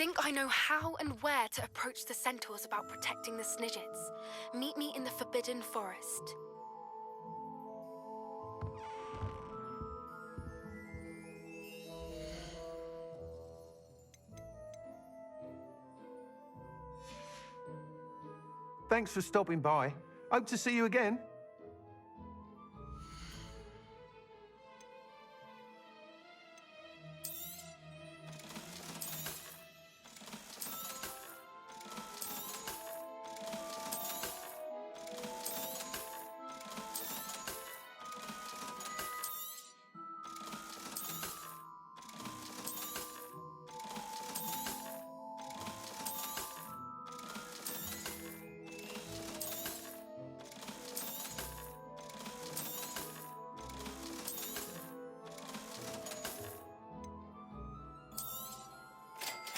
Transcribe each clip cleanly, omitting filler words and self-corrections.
think I know how and where to approach the centaurs about protecting the Snidgets. Meet me in the Forbidden Forest. Thanks for stopping by. Hope to see you again.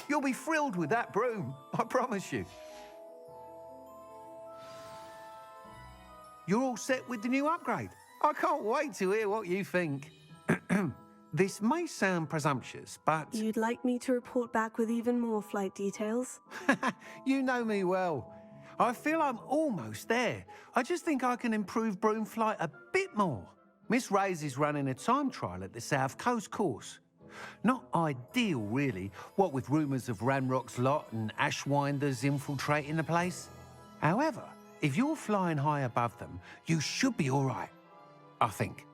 You'll be thrilled with that broom, I promise you. You're all set with the new upgrade. I can't wait to hear what you think. This may sound presumptuous, but... You'd like me to report back with even more flight details? You know me well. I feel I'm almost there. I just think I can improve broom flight a bit more. Miss Ray's is running a time trial at the South Coast course. Not ideal, really, what with rumours of Ranrock's lot and Ashwinders infiltrating the place. However, if you're flying high above them, you should be all right, I think.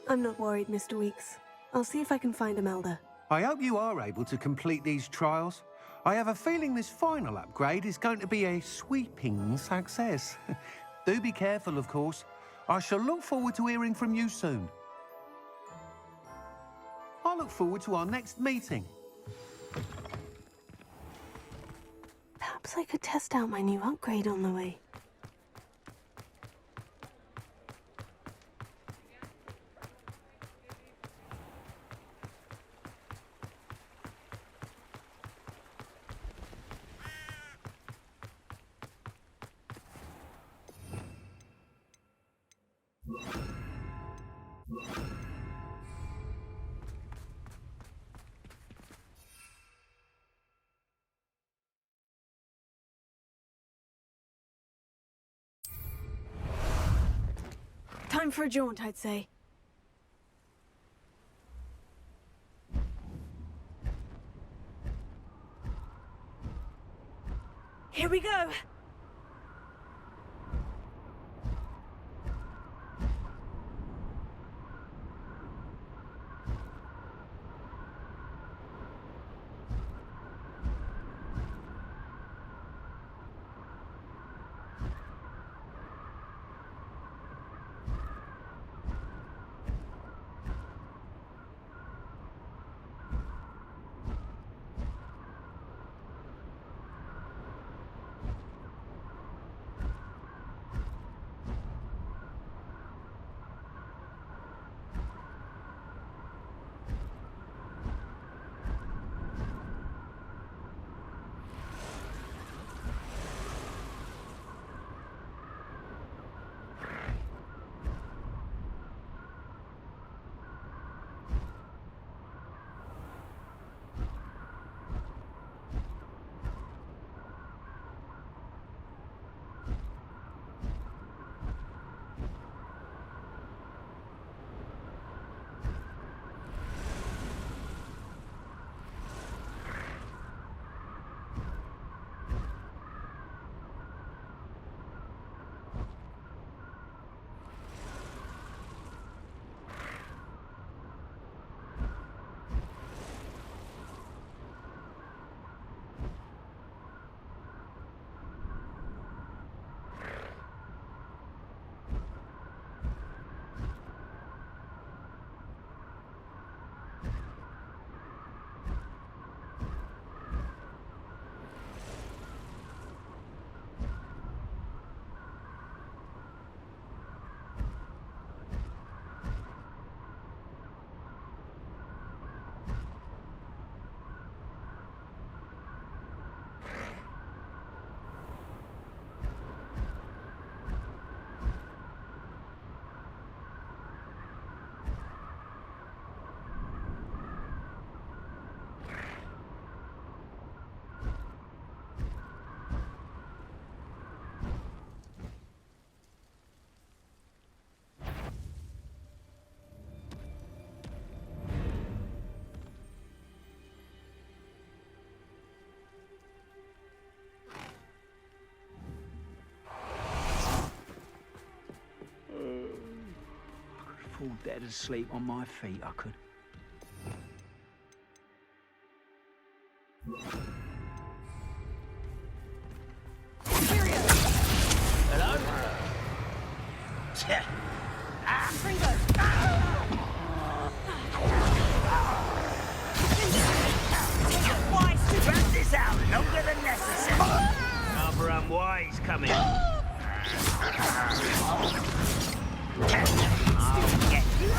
I'm not worried, Mr. Weeks. I'll see if I can find Imelda. I hope you are able to complete these trials. I have a feeling this final upgrade is going to be a sweeping success. Do be careful, of course. I shall look forward to hearing from you soon. I look forward to our next meeting. Perhaps I could test out my new upgrade on the way. Time for a jaunt, I'd say. Here we go! fall dead asleep on my feet, I could. Hello? Drag this out longer than necessary. Another unwise coming. I'll get you.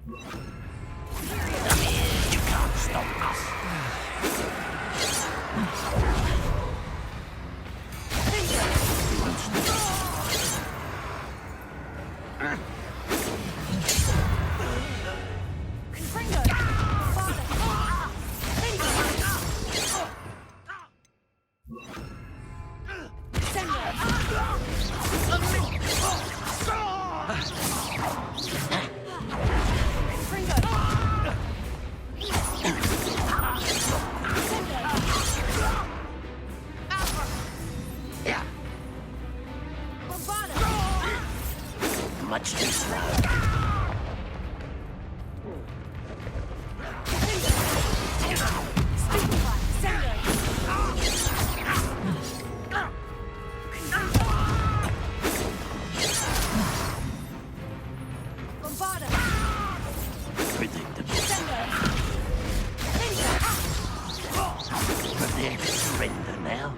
You can't stop us. Much too slow. Predictable. Prepare to surrender now.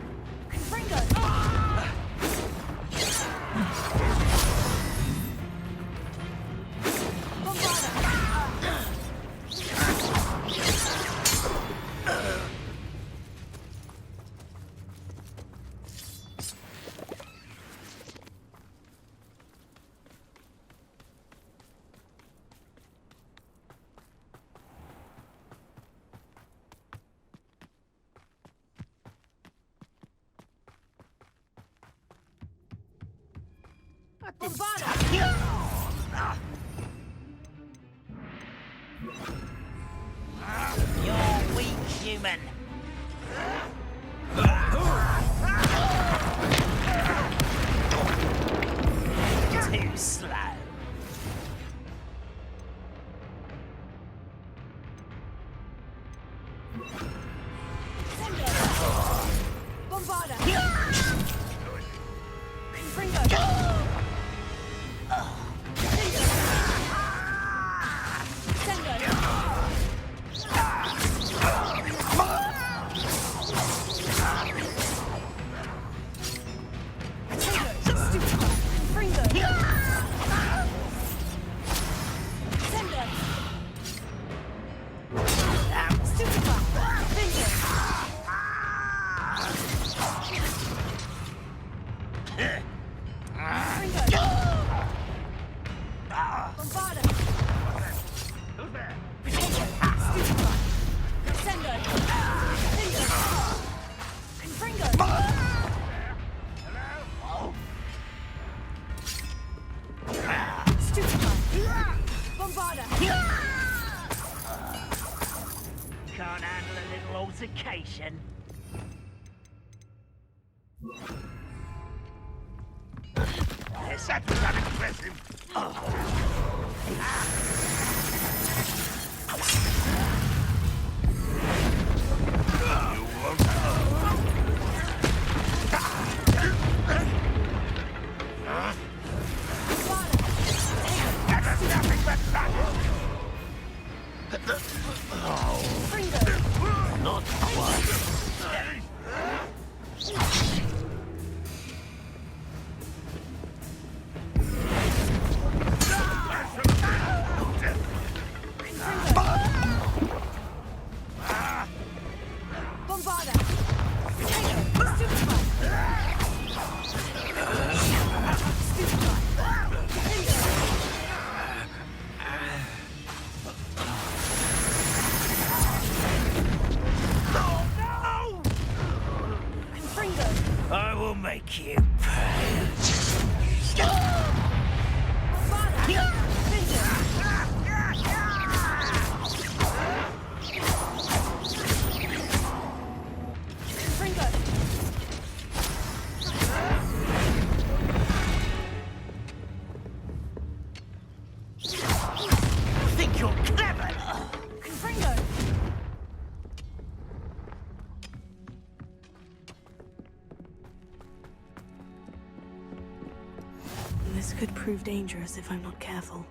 You're weak, human. Too slow. Can't handle a little altercation. Yes, that was unimpressive. You won't. That was nothing but luck. Not quite. I will make you pay. Think you're clever? This could prove dangerous if I'm not careful.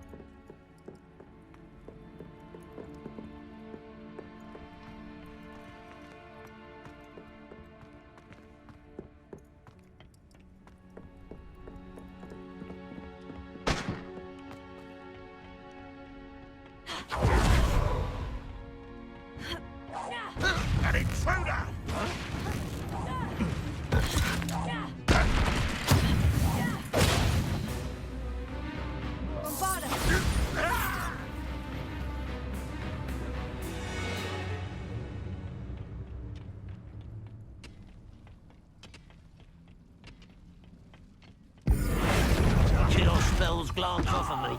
off of me.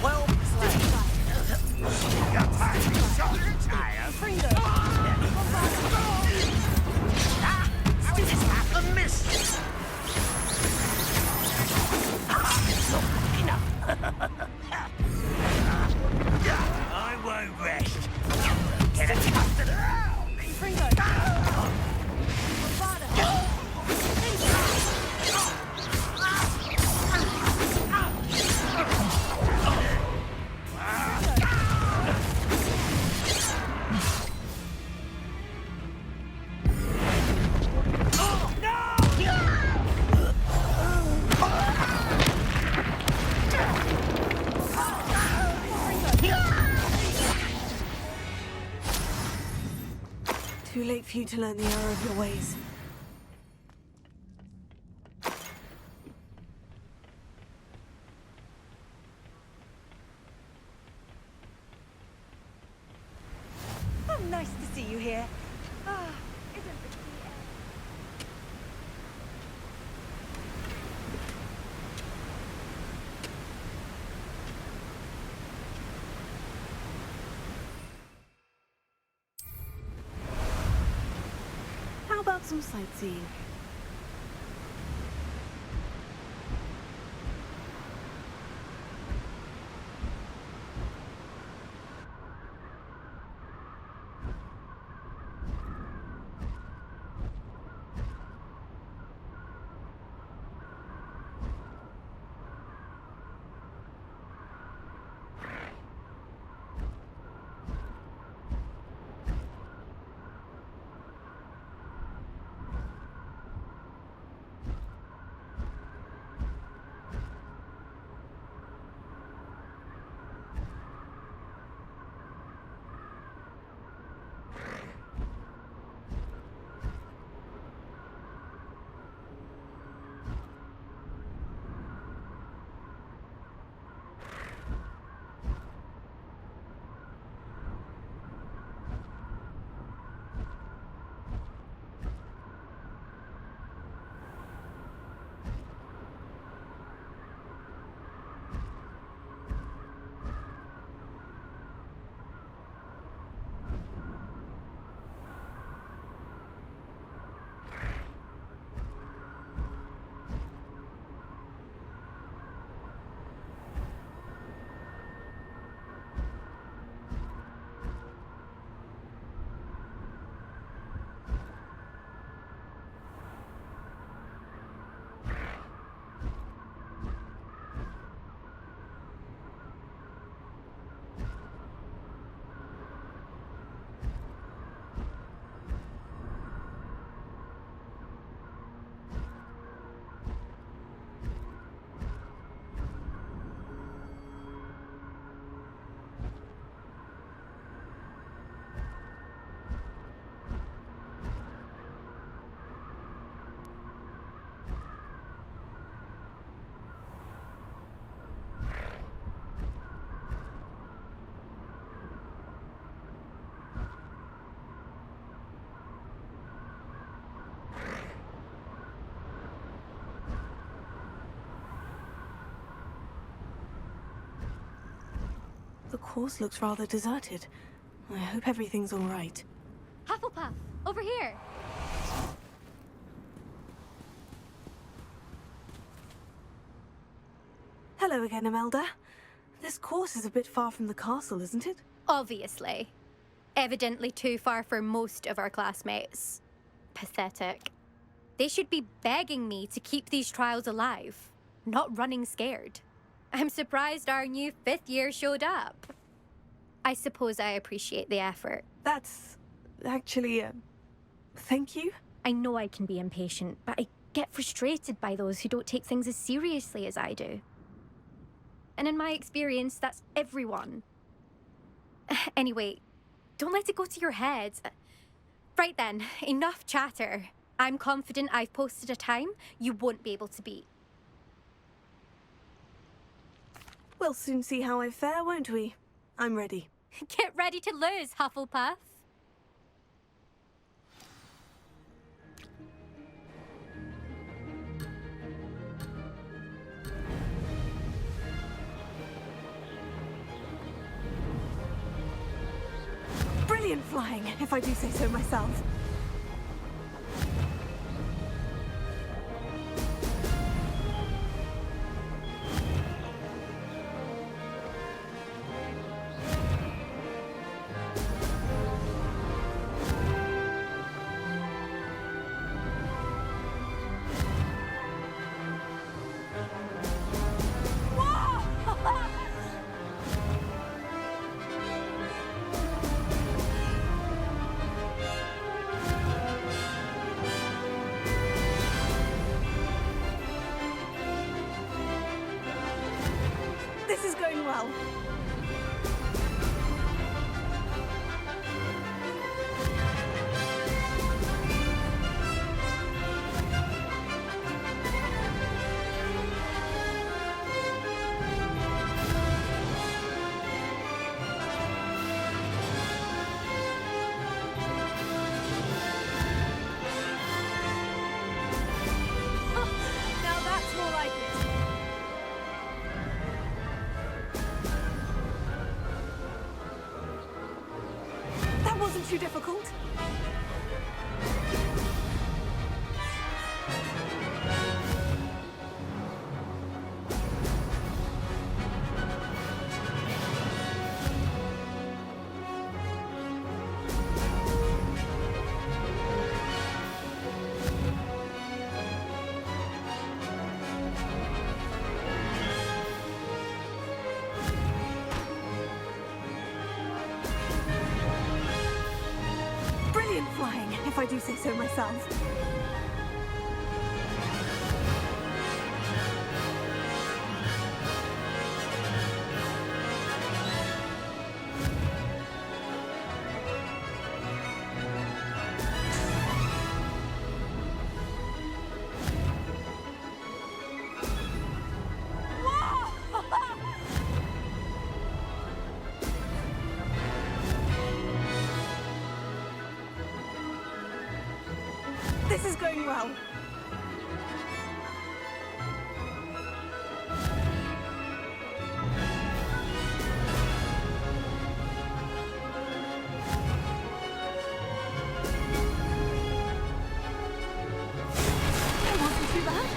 Well played. A miss! I won't rest. Get a custard. Too late for you to learn the error of your ways. Oh, nice to see you here. Ah, isn't the sea air? How about some sightseeing? The course looks rather deserted. I hope everything's all right. Hufflepuff, over here. Hello again, Imelda. This course is a bit far from the castle, isn't it? Obviously. Evidently too far for most of our classmates. Pathetic. They should be begging me to keep these trials alive, not running scared. I'm surprised our new 5th year showed up. I suppose I appreciate the effort. That's actually, thank you. I know I can be impatient, but I get frustrated by those who don't take things as seriously as I do. And in my experience, that's everyone. Anyway, don't let it go to your head. Right then, enough chatter. I'm confident I've posted a time you won't be able to beat. We'll soon see how I fare, won't we? I'm ready. Get ready to lose, Hufflepuff. Brilliant flying, if I do say so myself. This is going well. Now that's more like it. That wasn't too difficult. Brilliant flying, if I do say so myself. This is going well. That wasn't too bad.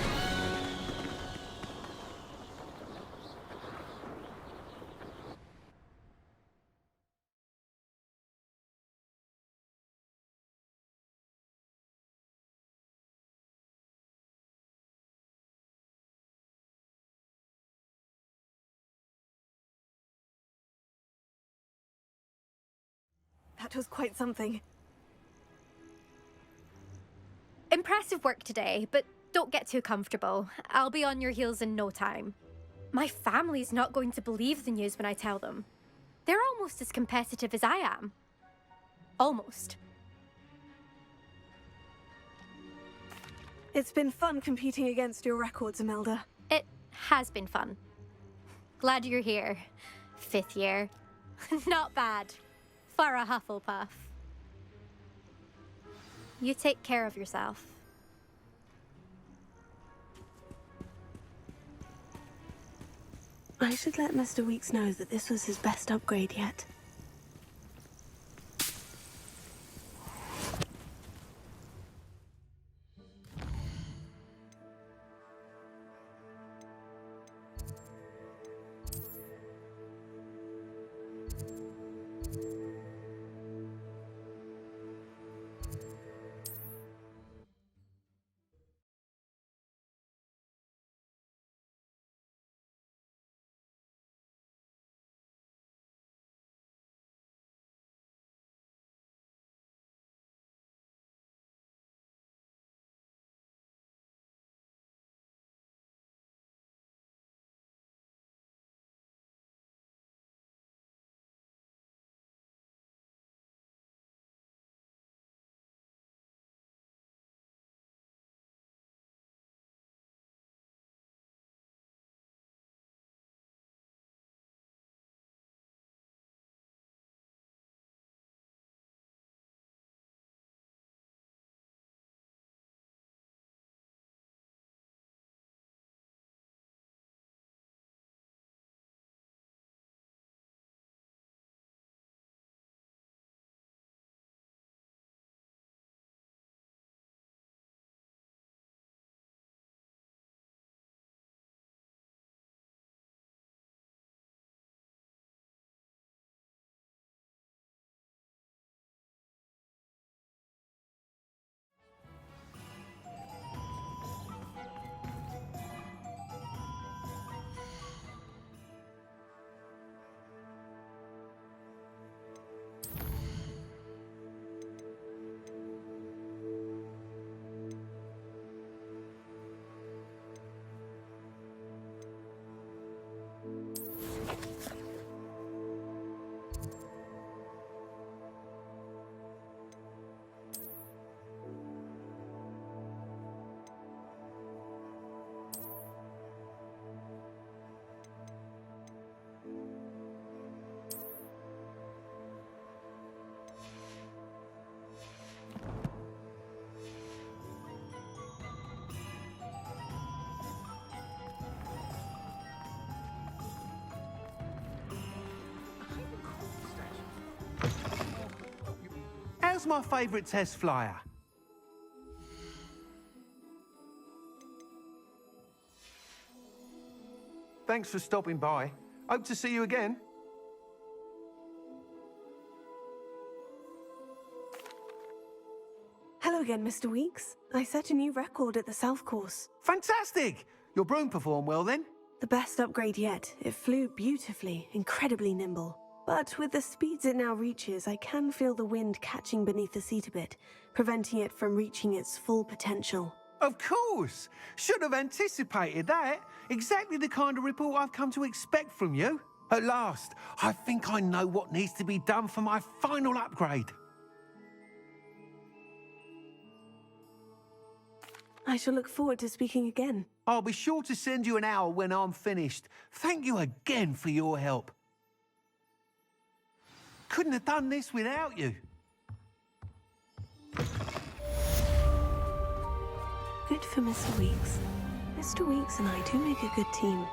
That was quite something. Impressive work today, but don't get too comfortable. I'll be on your heels in no time. My family's not going to believe the news when I tell them. They're almost as competitive as I am. Almost. It's been fun competing against your records, Imelda. It has been fun. Glad you're here. 5th year. Not bad. For a Hufflepuff. You take care of yourself. I should let Mr. Weeks know that this was his best upgrade yet. How's my favourite test flyer? Thanks for stopping by. Hope to see you again. Hello again, Mr. Weeks. I set a new record at the South Course. Fantastic! Your broom performed well then? The best upgrade yet. It flew beautifully, incredibly nimble. But with the speeds it now reaches, I can feel the wind catching beneath the seat a bit, preventing it from reaching its full potential. Of course! Should have anticipated that. Exactly the kind of report I've come to expect from you. At last, I think I know what needs to be done for my final upgrade. I shall look forward to speaking again. I'll be sure to send you an hour when I'm finished. Thank you again for your help. Couldn't have done this without you. Good for Mr. Weeks. Mr. Weeks and I do make a good team.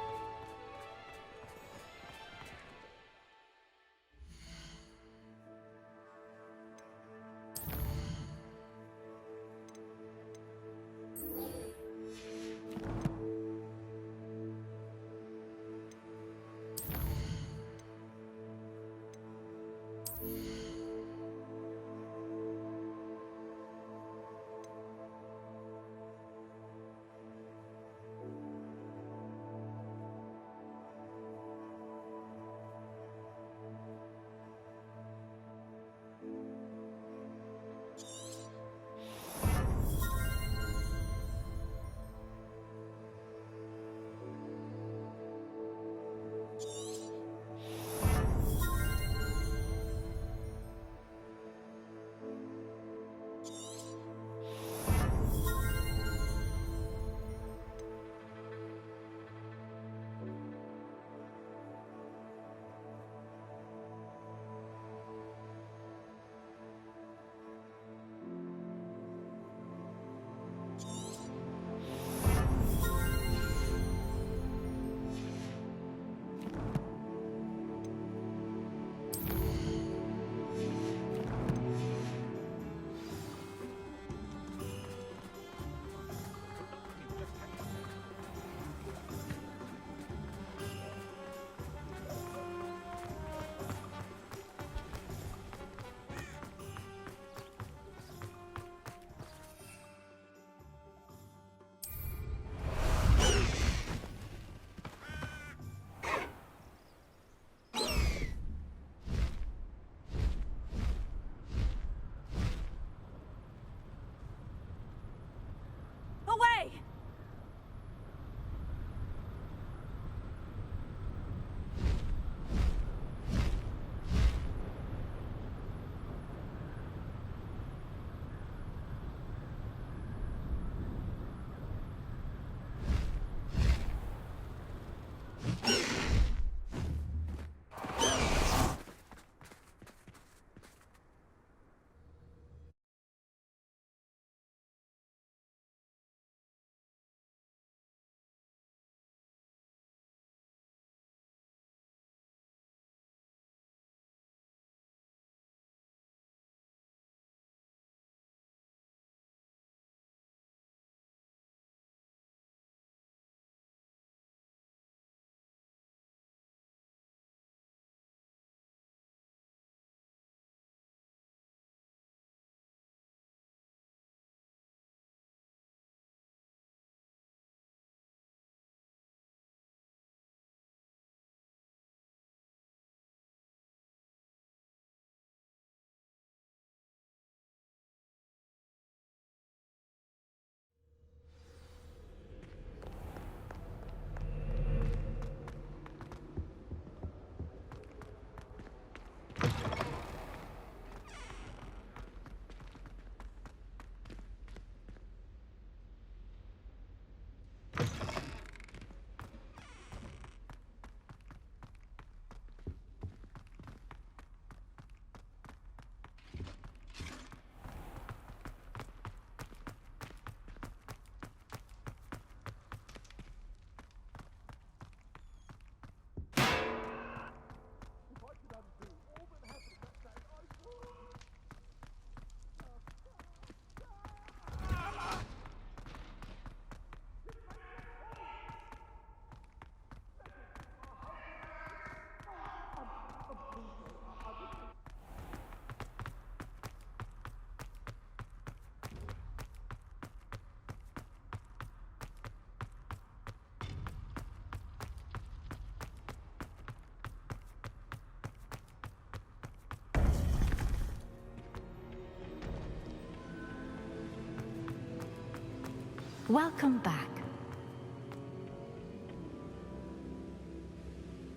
Welcome back.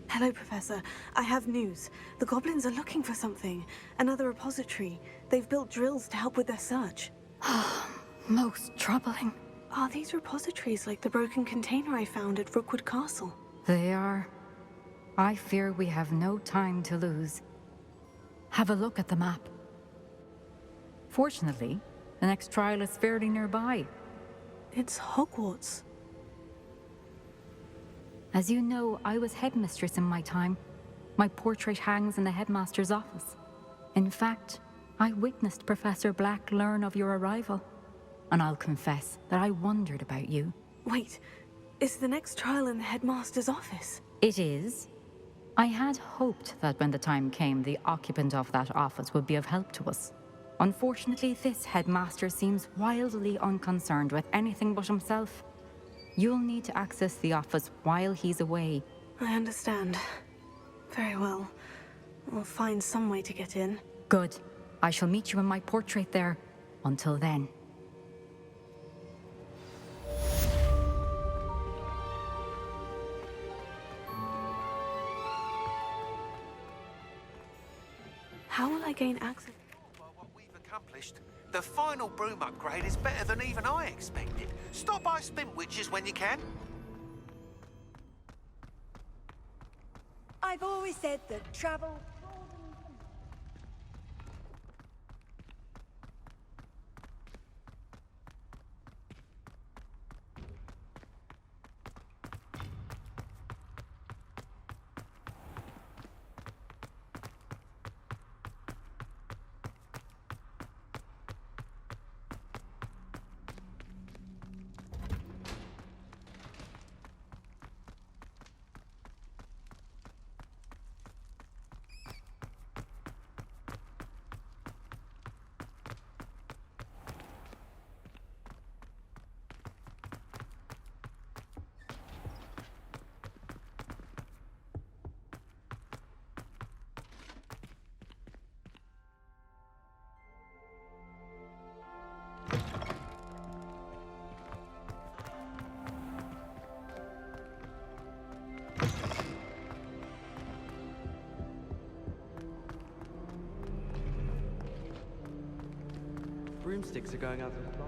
Hello, Professor. I have news. The goblins are looking for something. Another repository. They've built drills to help with their search. Most troubling. Are these repositories like the broken container I found at Rookwood Castle? They are. I fear we have no time to lose. Have a look at the map. Fortunately, the next trial is fairly nearby. It's Hogwarts. As you know, I was headmistress in my time. My portrait hangs in the headmaster's office. In fact, I witnessed Professor Black learn of your arrival. And I'll confess that I wondered about you. Wait, is the next trial in the headmaster's office? It is. I had hoped that when the time came, the occupant of that office would be of help to us. Unfortunately, this headmaster seems wildly unconcerned with anything but himself. You'll need to access the office while he's away. I understand. Very well. We'll find some way to get in. Good. I shall meet you in my portrait there. Until then. How will I gain access? By what we've accomplished, the final broom upgrade is better than even I expected. Stop by Spintwitches when you can. I've always said that travel... Broomsticks are going out of supply.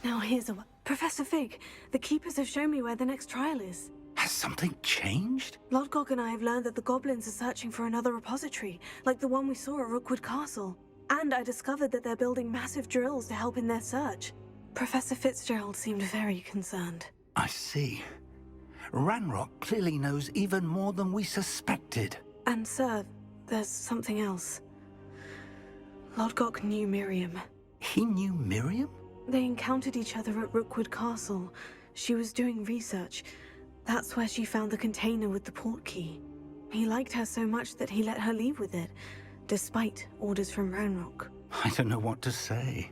Now here's a... Professor Fig, the Keepers have shown me where the next trial is. Has something changed? Lodgok and I have learned that the goblins are searching for another repository, like the one we saw at Rookwood Castle. And I discovered that they're building massive drills to help in their search. Professor Fitzgerald seemed very concerned. I see. Ranrock clearly knows even more than we suspected. And sir, there's something else. Lodgok knew Miriam. He knew Miriam? They encountered each other at Rookwood Castle. She was doing research. That's where she found the container with the port key. He liked her so much that he let her leave with it, despite orders from Ranrock. I don't know what to say.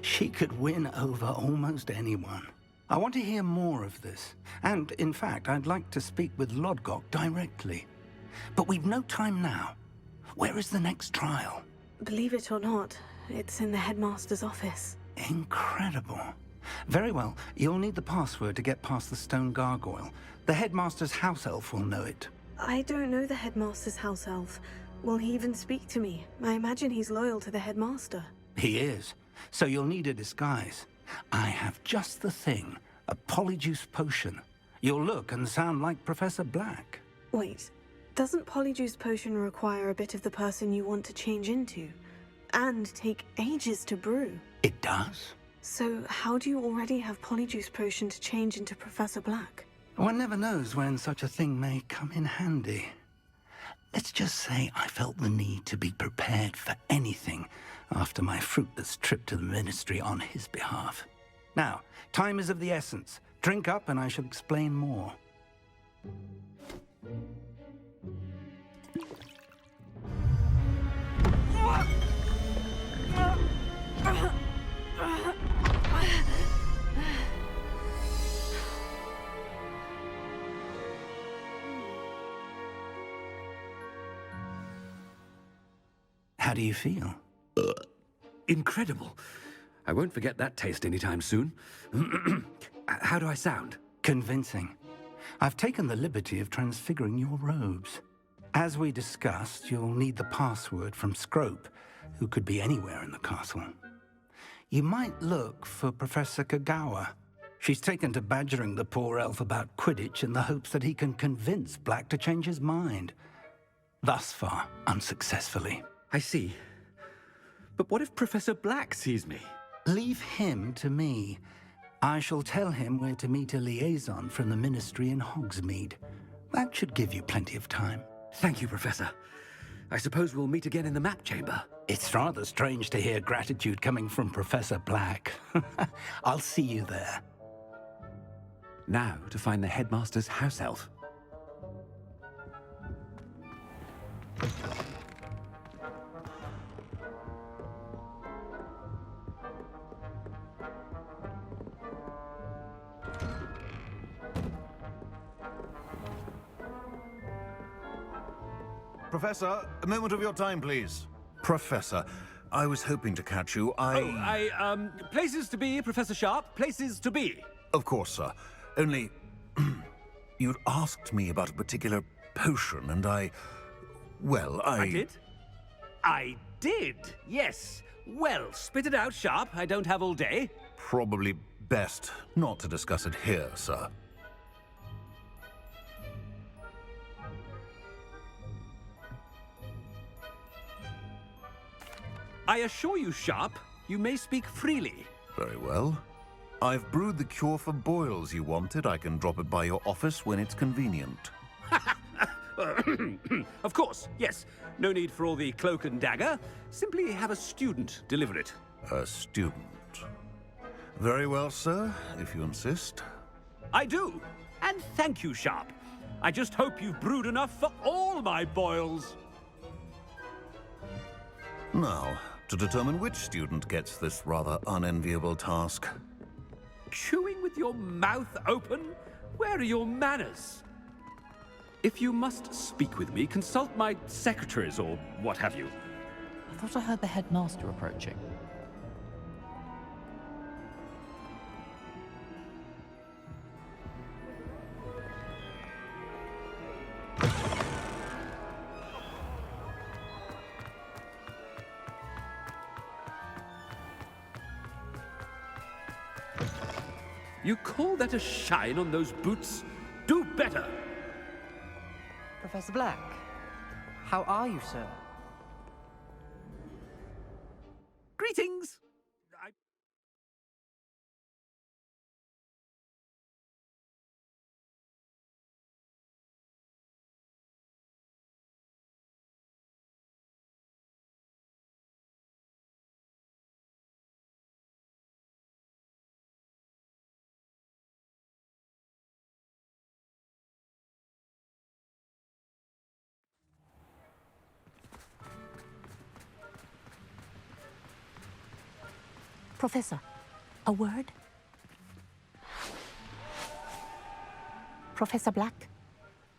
She could win over almost anyone. I want to hear more of this. And, in fact, I'd like to speak with Lodgok directly. But we've no time now. Where is the next trial? Believe it or not, it's in the headmaster's office. Incredible. Very well. You'll need the password to get past the stone gargoyle. The headmaster's house elf will know it. I don't know the headmaster's house elf. Will he even speak to me? I imagine he's loyal to the headmaster. He is. So you'll need a disguise. I have just the thing. A polyjuice potion. You'll look and sound like Professor Black. Wait, doesn't Polyjuice Potion require a bit of the person you want to change into? And take ages to brew? It does. So how do you already have Polyjuice Potion to change into Professor Black? One never knows when such a thing may come in handy. Let's just say I felt the need to be prepared for anything after my fruitless trip to the Ministry on his behalf. Now, time is of the essence. Drink up and I shall explain more. How do you feel? Incredible. I won't forget that taste anytime soon. How do I sound? Convincing. I've taken the liberty of transfiguring your robes. As we discussed, you'll need the password from Scrope, who could be anywhere in the castle. You might look for Professor Kagawa. She's taken to badgering the poor elf about Quidditch in the hopes that he can convince Black to change his mind. Thus far, unsuccessfully. I see. But what if Professor Black sees me? Leave him to me. I shall tell him where to meet a liaison from the Ministry in Hogsmeade. That should give you plenty of time. Thank you, Professor. I suppose we'll meet again in the map chamber. It's rather strange to hear gratitude coming from Professor Black. I'll see you there. Now to find the headmaster's house elf. Professor, a moment of your time, please. Professor, I was hoping to catch you. Places to be, Professor Sharp. Places to be. Of course, sir. Only... you'd asked me about a particular potion, and I did? I did, yes. Well, spit it out, Sharp. I don't have all day. Probably best not to discuss it here, sir. I assure you, Sharp, you may speak freely. Very well. I've brewed the cure for boils you wanted. I can drop it by your office when it's convenient. Of course, yes. No need for all the cloak and dagger. Simply have a student deliver it. A student. Very well, sir, if you insist. I do. And thank you, Sharp. I just hope you've brewed enough for all my boils. Now, to determine which student gets this rather unenviable task. Chewing with your mouth open? Where are your manners? If you must speak with me, consult my secretaries or what have you. I thought I heard the headmaster approaching. You call that a shine on those boots? Do better! Professor Black, how are you, sir? Greetings! Professor, a word? Professor Black,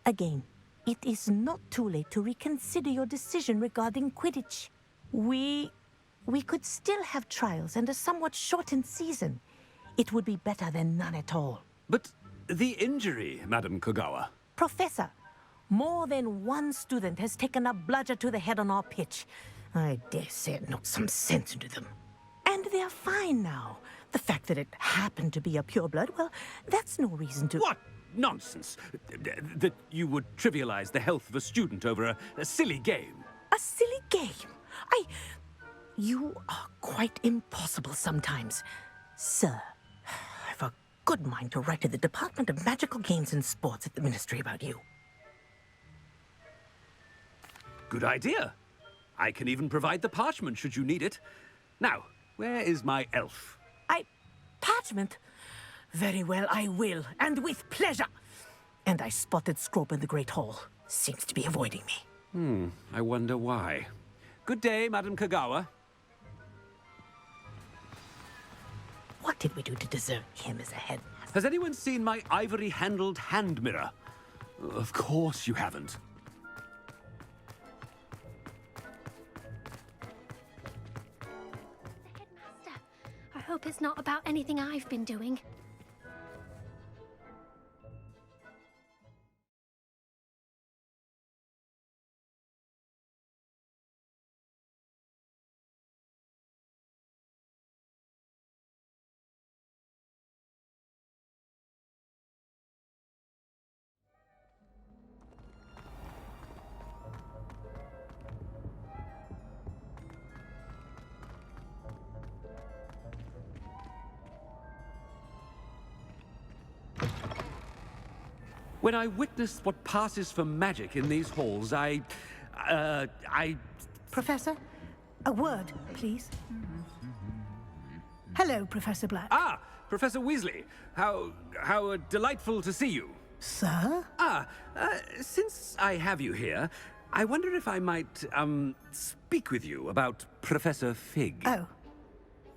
again, it is not too late to reconsider your decision regarding Quidditch. We We could still have trials and a somewhat shortened season. It would be better than none at all. But the injury, Madam Kogawa. Professor, more than one student has taken a bludger to the head on our pitch. I dare say it knocked some sense into them. And they're fine now. The fact that it happened to be a pureblood, well, that's no reason to... What nonsense! That you would trivialize the health of a student over a silly game. A silly game? You are quite impossible sometimes. Sir, I've a good mind to write to the Department of Magical Games and Sports at the Ministry about you. Good idea. I can even provide the parchment should you need it. Now, where is my elf? Parchment? Very well, I will, and with pleasure. And I spotted Scrope in the Great Hall. Seems to be avoiding me. I wonder why. Good day, Madam Kogawa. What did we do to deserve him as a headmaster? Has anyone seen my ivory-handled hand mirror? Of course you haven't. Headmaster, I hope it's not about anything I've been doing. When I witness what passes for magic in these halls, I... Professor, a word, please. Hello, Professor Black. Ah, Professor Weasley. How delightful to see you. Sir? Since I have you here, I wonder if I might, speak with you about Professor Fig. Oh,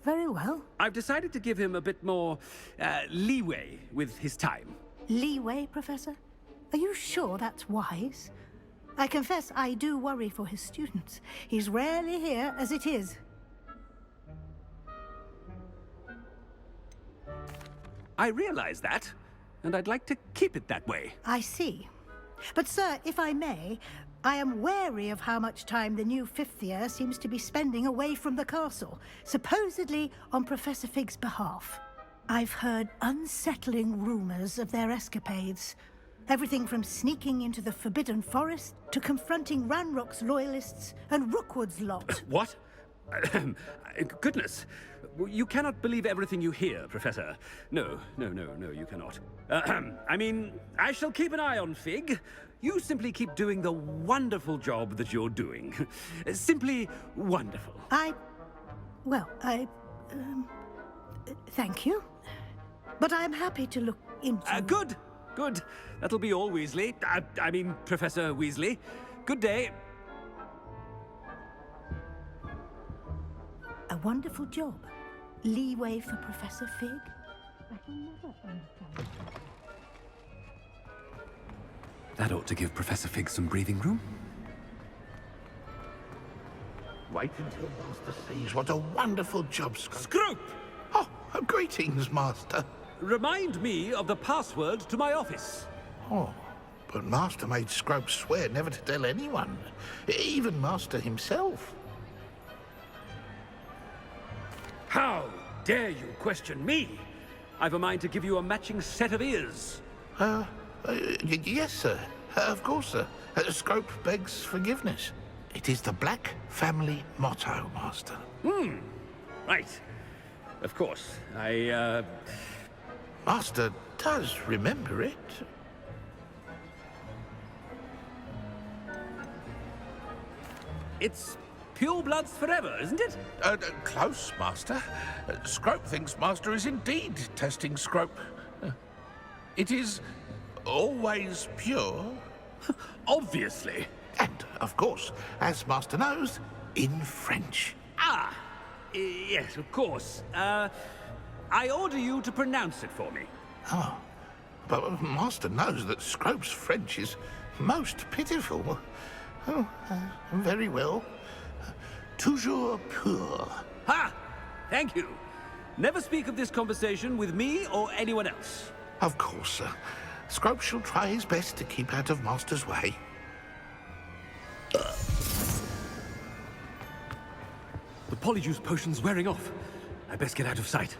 very well. I've decided to give him a bit more, leeway with his time. Leeway, Professor? Are you sure that's wise? I confess I do worry for his students. He's rarely here as it is. I realize that, and I'd like to keep it that way. I see. But, sir, if I may, I am wary of how much time the new fifth year seems to be spending away from the castle, supposedly on Professor Fig's behalf. I've heard unsettling rumors of their escapades. Everything from sneaking into the Forbidden Forest to confronting Ranrock's loyalists and Rookwood's lot. What? Goodness. You cannot believe everything you hear, Professor. No, you cannot. I mean, I shall keep an eye on Fig. You simply keep doing the wonderful job that you're doing. Simply wonderful. Thank you. But I'm happy to look into... Good. That'll be all, Weasley. I mean, Professor Weasley. Good day. A wonderful job. Leeway for Professor Fig? I can never understand. That ought to give Professor Fig some breathing room. Wait until Master sees what a wonderful job, Scrope. Scrope! Oh, greetings, Master. Remind me of the password to my office. Oh, but Master made Scrope swear never to tell anyone, even Master himself. How dare you question me? I've a mind to give you a matching set of ears. Yes, sir. Of course, sir. Scrope begs forgiveness. It is the Black family motto, Master. Right. Of course. Master does remember it. It's purebloods forever, isn't it? Close, Master. Scrope thinks Master is indeed testing Scrope. It is always pure. Obviously. And, of course, as Master knows, in French. Yes, of course. I order you to pronounce it for me. Oh, but Master knows that Scrope's French is most pitiful. Oh, very well. toujours pur. Ha! Thank you. Never speak of this conversation with me or anyone else. Of course, sir. Scrope shall try his best to keep out of Master's way. The polyjuice potion's wearing off. I best get out of sight.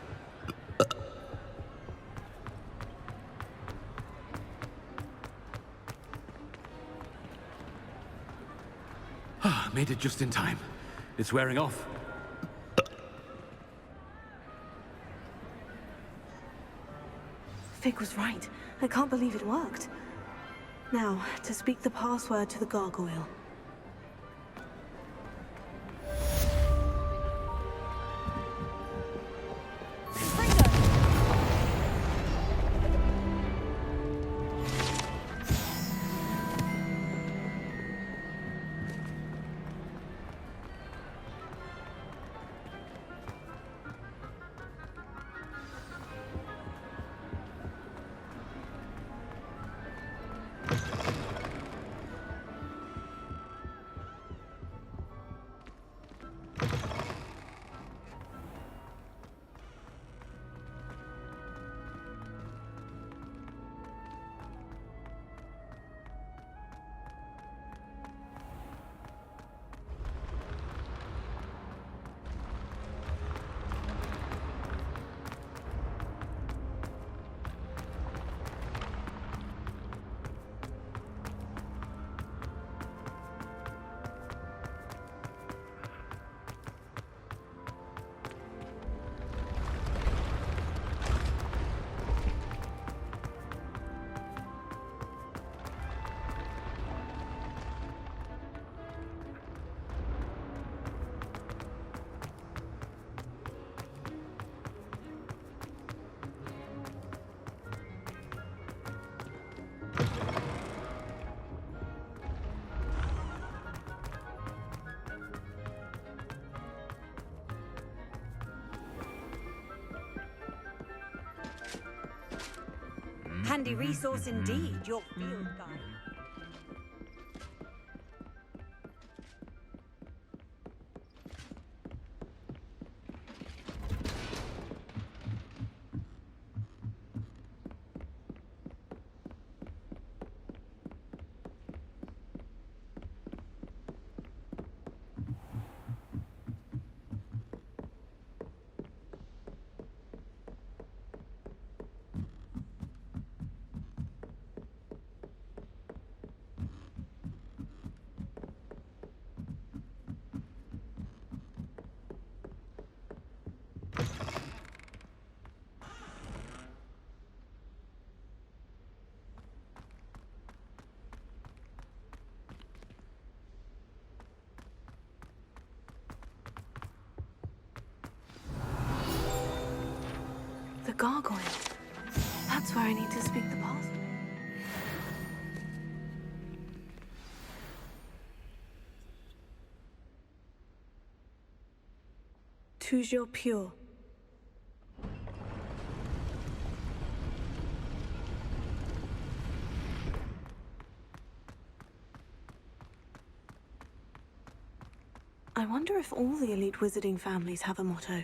Made it just in time. It's wearing off. Fig was right. I can't believe it worked. Now, to speak the password to the gargoyle. Handy resource indeed, your field guide. The gargoyle. That's where I need to speak the password. Toujours pure. I wonder if all the elite wizarding families have a motto.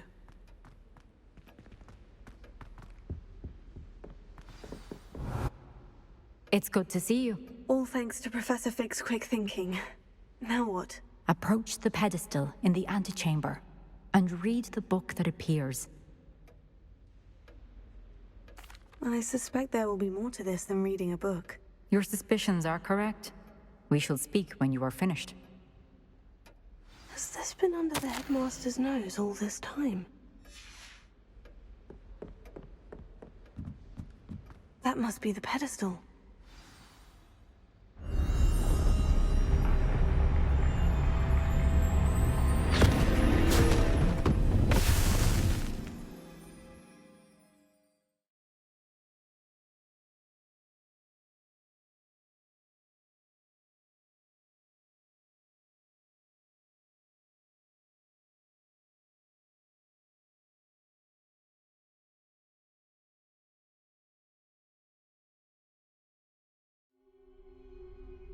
It's good to see you. All thanks to Professor Fig's quick thinking. Now what? Approach the pedestal in the antechamber and read the book that appears. I suspect there will be more to this than reading a book. Your suspicions are correct. We shall speak when you are finished. Has this been under the headmaster's nose all this time? That must be the pedestal.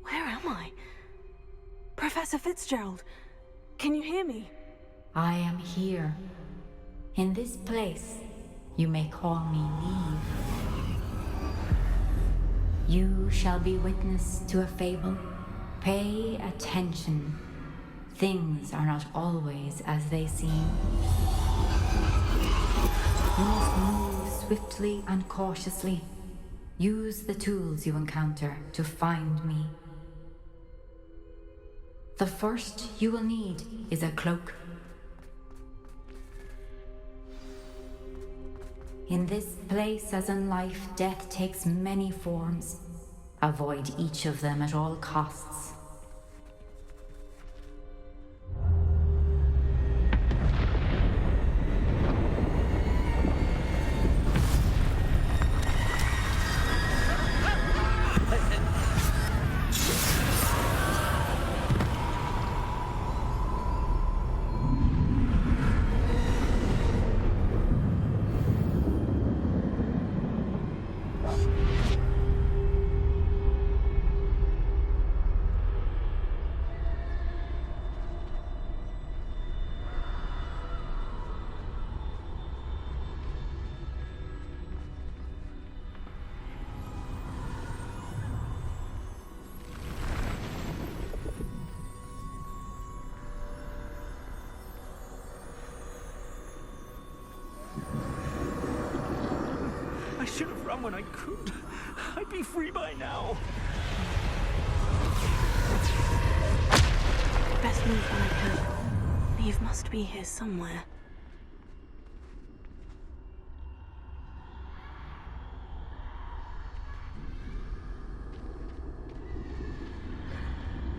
Where am I? Professor Fitzgerald, Can you hear me? I am here. In this place, you may call me Neve. You shall be witness to a fable. Pay attention. Things are not always as they seem. You must move swiftly and cautiously. Use the tools you encounter to find me. The first you will need is a cloak. In this place, as in life, death takes many forms. Avoid each of them at all costs. I should have run when I could. I'd be free by now. Best move when I can. Neve must be here somewhere.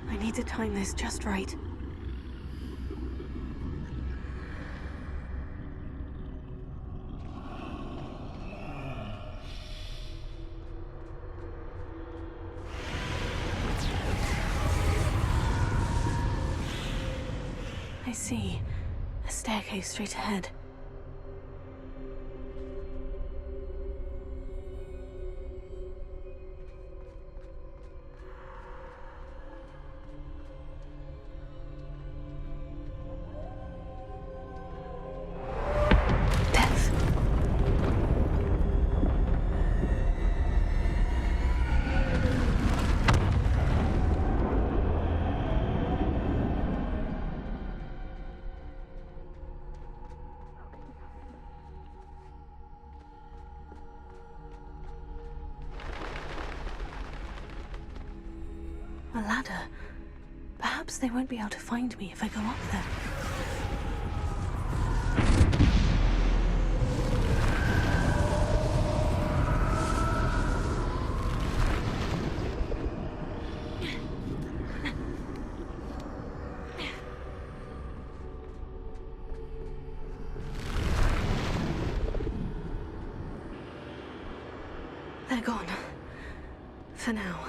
I need to time this just right. I see. A staircase straight ahead. A ladder. Perhaps they won't be able to find me if I go up there. They're gone. For now.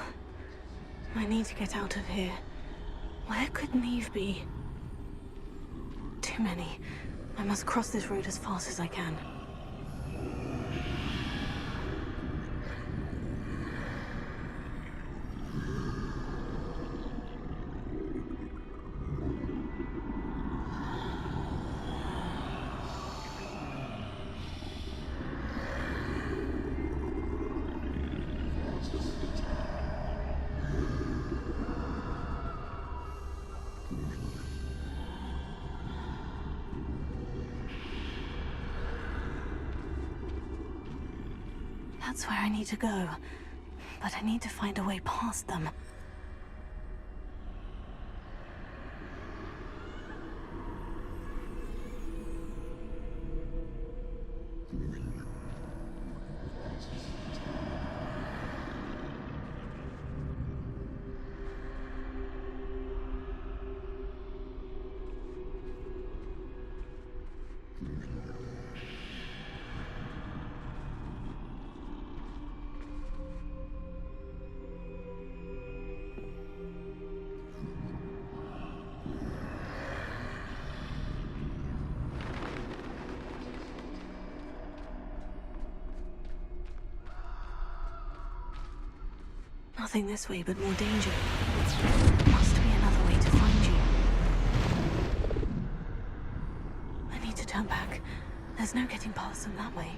I need to get out of here. Where could Neve be? Too many. I must cross this road as fast as I can. That's where I need to go. But I need to find a way past them. Nothing this way but more danger. Must be another way to find you. There's no getting past them that way.